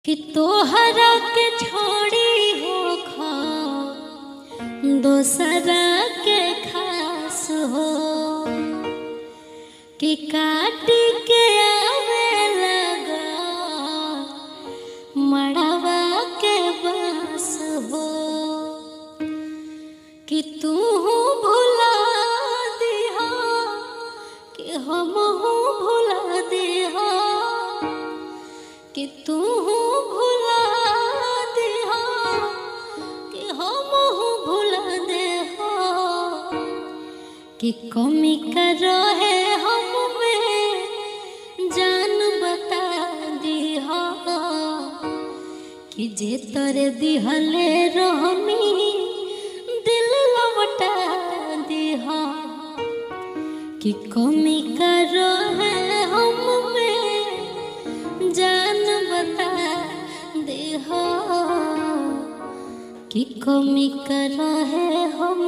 कि तोहरा के छोड़ी हो खा दोसरा के खास हो कि काटी के आवे लगा मड़वा के बास हो कि तू भुला दिहा कि हम भुला दिहा कि तू भुला दिहा कि हम भुला देहा कि कमी कर रहे हम में जान बता दिहा कि जे तोरे दिहले रहनी दिल लौटा दिहा कि कमी कर रहे हम में जान बता देहा कि कमी कर रहे हम